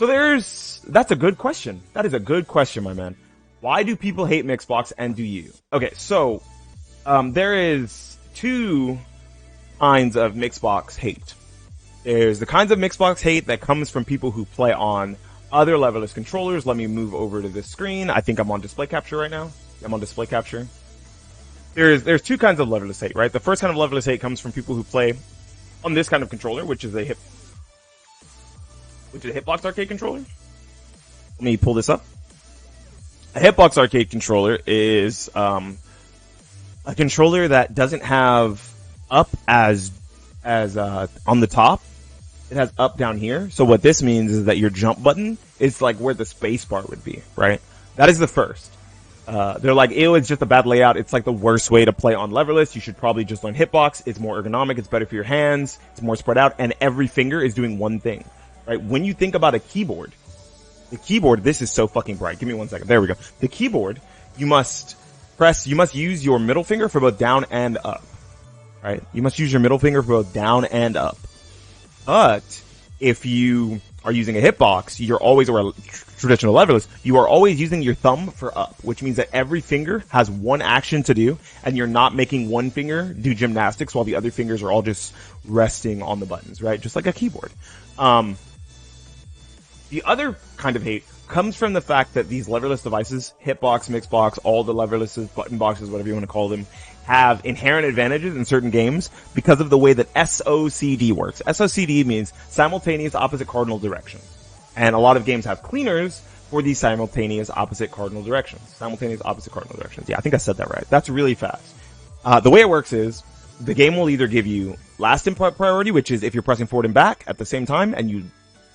So that's a good question. That is a good question, my man. Why do people hate Mixbox, and do you? Okay, so there is two kinds of Mixbox hate. There's the kinds of Mixbox hate that comes from people who play on other Leverless controllers. Let me move over to this screen. I think I'm on display capture right now. I'm on display capture. There's two kinds of Leverless hate, right? The first kind of Leverless hate comes from people who play on this kind of controller, which is a Hitbox arcade controller. Let me pull this up. A Hitbox arcade controller is a controller that doesn't have up as on the top. It has up down here. So what this means is that your jump button is like where the space bar would be, right? That is the first. They're like, ew, it's just a bad layout. It's like the worst way to play on Leverless. You should probably just learn Hitbox. It's more ergonomic. It's better for your hands. It's more spread out. And every finger is doing one thing, right? When you think about a keyboard, the keyboard, this is so fucking bright. Give me 1 second. There we go. The keyboard, you must use your middle finger for both down and up, right? You must use your middle finger for both down and up. But if you are using a Hitbox, or a traditional Leverless, you are always using your thumb for up, which means that every finger has one action to do, and you're not making one finger do gymnastics while the other fingers are all just resting on the buttons, right? Just like a keyboard. The other kind of hate comes from the fact that these Leverless devices, Hitbox, Mixbox, all the Leverlesses, button boxes, whatever you want to call them, have inherent advantages in certain games because of the way that SOCD works. SOCD means simultaneous opposite cardinal directions. And a lot of games have cleaners for these simultaneous opposite cardinal directions. Simultaneous opposite cardinal directions. Yeah, I think I said that right. That's really fast. The way it works is the game will either give you last input priority, which is if you're pressing forward and back at the same time and you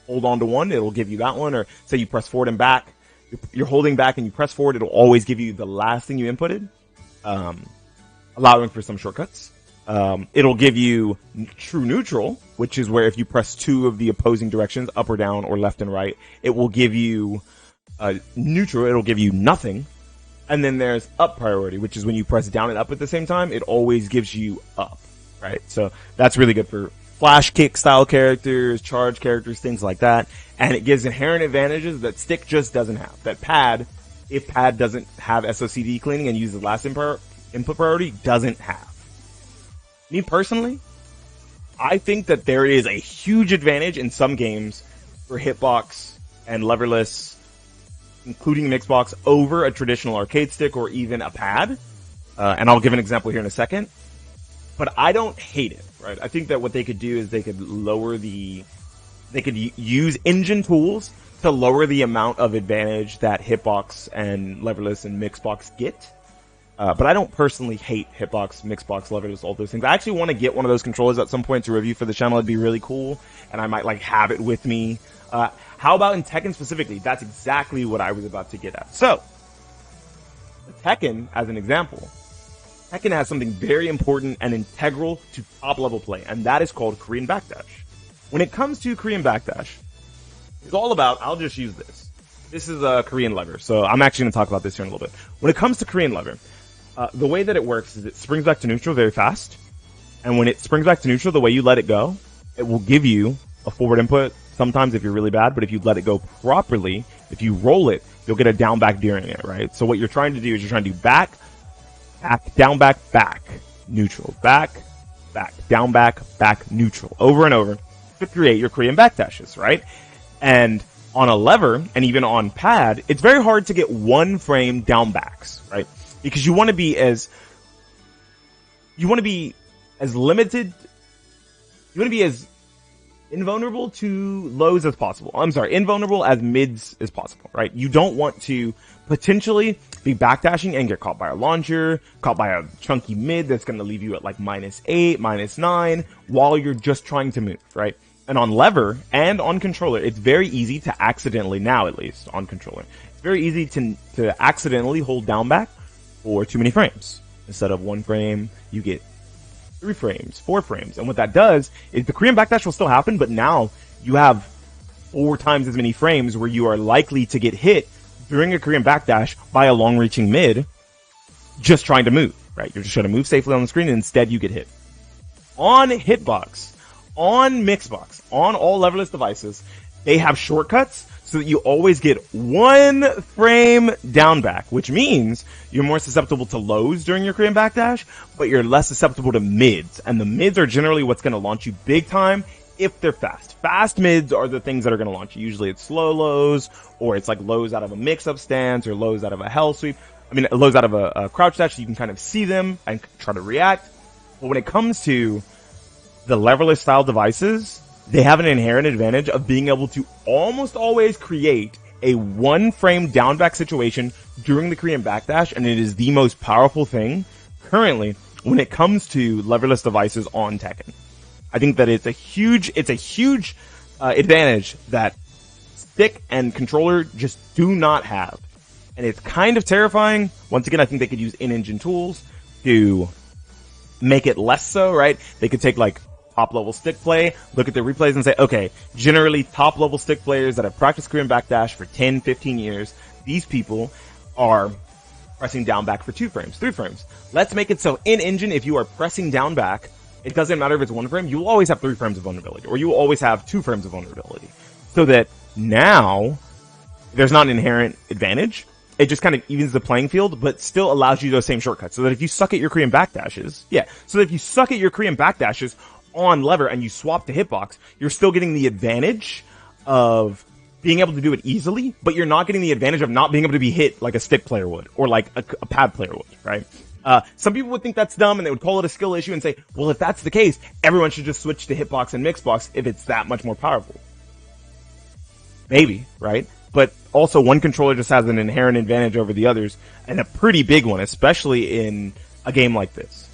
hold on to one, it'll give you that one. Or say you press forward and back, you're holding back and you press forward, it'll always give you the last thing you inputted. Allowing for some shortcuts. It'll give you true neutral, which is where if you press two of the opposing directions, up or down or left and right, it will give you neutral, it'll give you nothing. And then there's up priority, which is when you press down and up at the same time, it always gives you up, right? So that's really good for flash kick style characters, charge characters, things like that. And it gives inherent advantages that stick just doesn't have. That pad, if pad doesn't have SOCD cleaning and uses last input priority, doesn't have. Me personally, I think that there is a huge advantage in some games for Hitbox and Leverless, including Mixbox, over a traditional arcade stick or even a pad. And I'll give an example here in a second. But I don't hate it, right? I think that what they could do is they could use engine tools to lower the amount of advantage that Hitbox and Leverless and Mixbox get. But I don't personally hate Hitbox, Mixbox, Leverless, all those things. I actually want to get one of those controllers at some point to review for the channel. It'd be really cool. And I might like have it with me. How about in Tekken specifically? That's exactly what I was about to get at. So, Tekken, as an example, Tekken has something very important and integral to top level play, and that is called Korean backdash. When it comes to Korean backdash, it's all about, I'll just use this. This is a Korean lever, so I'm actually going to talk about this here in a little bit. When it comes to Korean lever, the way that it works is it springs back to neutral very fast. And when it springs back to neutral, the way you let it go, it will give you a forward input sometimes if you're really bad. But if you let it go properly, if you roll it, you'll get a down back during it, right? So what you're trying to do is you're trying to do back, back, down back, back, neutral, back, back, down back, back, neutral, over and over to create your Korean backdashes, right? And on a lever and even on pad, it's very hard to get one frame down backs, right? Because you want to be as limited, you want to be as invulnerable to lows as possible. I'm sorry, invulnerable as mids as possible, right? You don't want to potentially be backdashing and get caught by a launcher, caught by a chunky mid that's going to leave you at like -8, -9 while you're just trying to move, right? And on lever and on controller, it's very easy to accidentally, now at least on controller, it's very easy to accidentally hold down back for too many frames. Instead of one frame, you get 3 frames, 4 frames. And what that does is the Korean backdash will still happen, but now you have 4 times as many frames where you are likely to get hit during a Korean backdash by a long-reaching mid just trying to move, right? You're just trying to move safely on the screen and instead you get hit. On Hitbox, on Mixbox, on all Leverless devices, they have shortcuts so that you always get 1 frame down back, which means you're more susceptible to lows during your Korean backdash, but you're less susceptible to mids. And the mids are generally what's going to launch you big time if they're fast. Fast mids are the things that are going to launch you. Usually it's slow lows, or it's like lows out of a mix-up stance, or lows out of a hell sweep. Lows out of a crouch dash, so you can kind of see them and try to react. But when it comes to the leverless style devices, they have an inherent advantage of being able to almost always create a 1 frame down back situation during the Korean backdash, and it is the most powerful thing currently when it comes to leverless devices on Tekken. I think that it's a huge advantage that stick and controller just do not have. And it's kind of terrifying. Once again, I think they could use in-engine tools to make it less so, right? They could take like top level stick play, look at their replays and say, okay, generally top level stick players that have practiced Korean backdash for 10, 15 years, these people are pressing down back for 2 frames, 3 frames. Let's make it so in engine, if you are pressing down back, it doesn't matter if it's 1 frame, you will always have 3 frames of vulnerability, or you will always have 2 frames of vulnerability. So that now there's not an inherent advantage. It just kind of evens the playing field, but still allows you those same shortcuts. So that if you suck at your Korean backdashes, on lever and you swap to hitbox, you're still getting the advantage of being able to do it easily, but you're not getting the advantage of not being able to be hit like a stick player would, or like a pad player would, right? Some people would think that's dumb and they would call it a skill issue and say, well, if that's the case, everyone should just switch to hitbox and mixbox if it's that much more powerful. Maybe, right? But also one controller just has an inherent advantage over the others, and a pretty big one, especially in a game like this.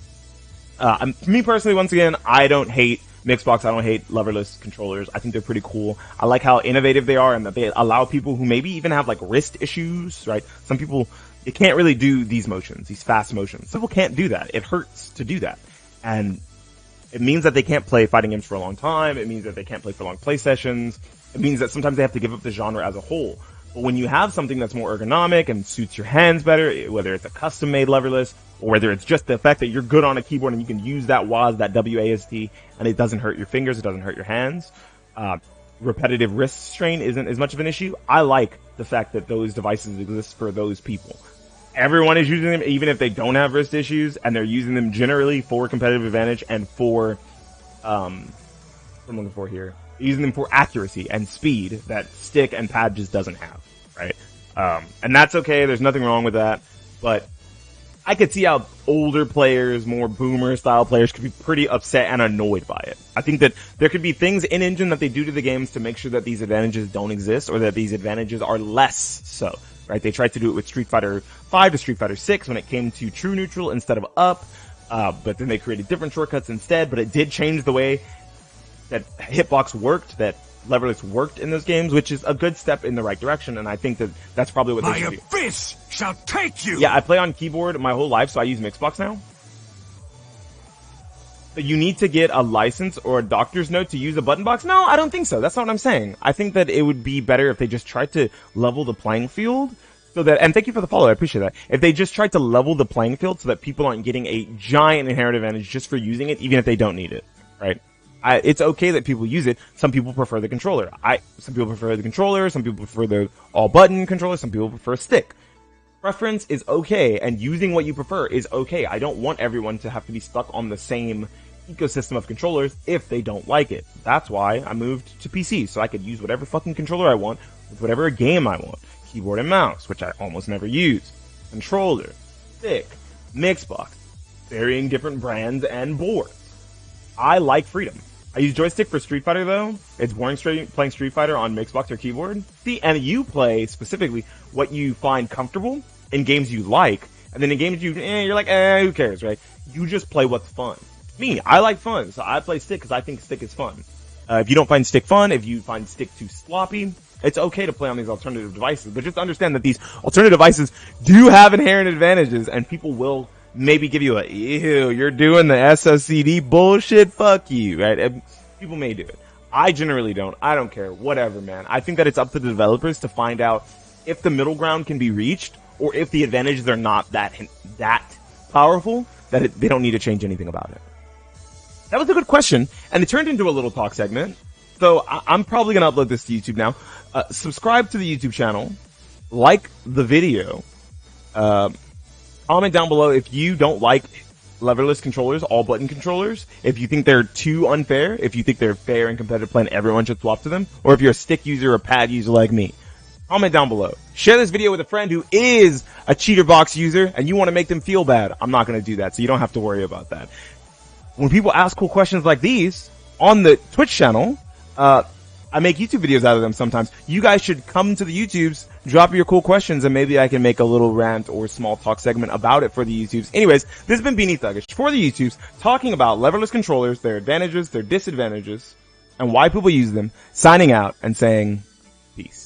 Me personally, once again, I don't hate Mixbox. I don't hate leverless controllers. I think they're pretty cool. I like how innovative they are and that they allow people who maybe even have like wrist issues, right? Some people, they can't really do these motions, these fast motions. Some people can't do that. It hurts to do that. And it means that they can't play fighting games for a long time. It means that they can't play for long play sessions. It means that sometimes they have to give up the genre as a whole. But when you have something that's more ergonomic and suits your hands better, whether it's a custom-made leverless, or whether it's just the fact that you're good on a keyboard and you can use that WASD, that WASD, and it doesn't hurt your fingers, it doesn't hurt your hands, repetitive wrist strain isn't as much of an issue. I like the fact that those devices exist for those people. Everyone is using them, even if they don't have wrist issues, and they're using them generally for competitive advantage and for, what I'm looking for here, using them for accuracy and speed that stick and pad just doesn't have, right? And that's okay, there's nothing wrong with that, but I could see how older players, more boomer style players could be pretty upset and annoyed by it. I think that there could be things in engine that they do to the games to make sure that these advantages don't exist, or that these advantages are less so, right? They tried to do it with Street Fighter 5 to Street Fighter 6 when it came to true neutral instead of up, but then they created different shortcuts instead, but it did change the way that Hitbox worked, that Leverless worked in those games, which is a good step in the right direction, and I think that that's probably what they should do. My abyss shall take you! Yeah, I play on keyboard my whole life, so I use Mixbox now. But you need to get a license or a doctor's note to use a button box? No, I don't think so. That's not what I'm saying. I think that it would be better if they just tried to level the playing field, so that, and thank you for the follow, I appreciate that. If they just tried to level the playing field so that people aren't getting a giant inherent advantage just for using it, even if they don't need it, right? It's okay that people use it. Some people prefer the controller. Some people prefer the controller. Some people prefer the all-button controller. Some people prefer a stick. Preference is okay, and using what you prefer is okay. I don't want everyone to have to be stuck on the same ecosystem of controllers if they don't like it. That's why I moved to PC, so I could use whatever fucking controller I want with whatever game I want. Keyboard and mouse, which I almost never use. Controller, stick, Mixbox, varying different brands and boards. I like freedom. I use joystick for Street Fighter though. It's boring playing Street Fighter on Mixbox or keyboard. See, and you play specifically what you find comfortable in games you like, and then in games you're like, who cares, right? You just play what's fun. Me, I like fun, so I play stick because I think stick is fun. If you don't find stick fun, if you find stick too sloppy, it's okay to play on these alternative devices, but just understand that these alternative devices do have inherent advantages, and people will maybe give you ew, you're doing the SOCD bullshit, fuck you, right? And people may do it. I generally don't. I don't care. Whatever, man. I think that it's up to the developers to find out if the middle ground can be reached, or if the advantages are not that powerful, that they don't need to change anything about it. That was a good question, and it turned into a little talk segment. So I'm probably going to upload this to YouTube now. Subscribe to the YouTube channel. Like the video. Comment down below if you don't like leverless controllers, all button controllers, if you think they're too unfair, if you think they're fair and competitive play and everyone should swap to them, or if you're a stick user or a pad user like me. Comment down below. Share this video with a friend who is a cheater box user and you want to make them feel bad. I'm not going to do that, so you don't have to worry about that. When people ask cool questions like these on the Twitch channel, I make YouTube videos out of them sometimes. You guys should come to the YouTubes, drop your cool questions, and maybe I can make a little rant or small talk segment about it for the YouTubes. Anyways, this has been Beanie Thuggish for the YouTubes, talking about leverless controllers, their advantages, their disadvantages, and why people use them, signing out and saying peace.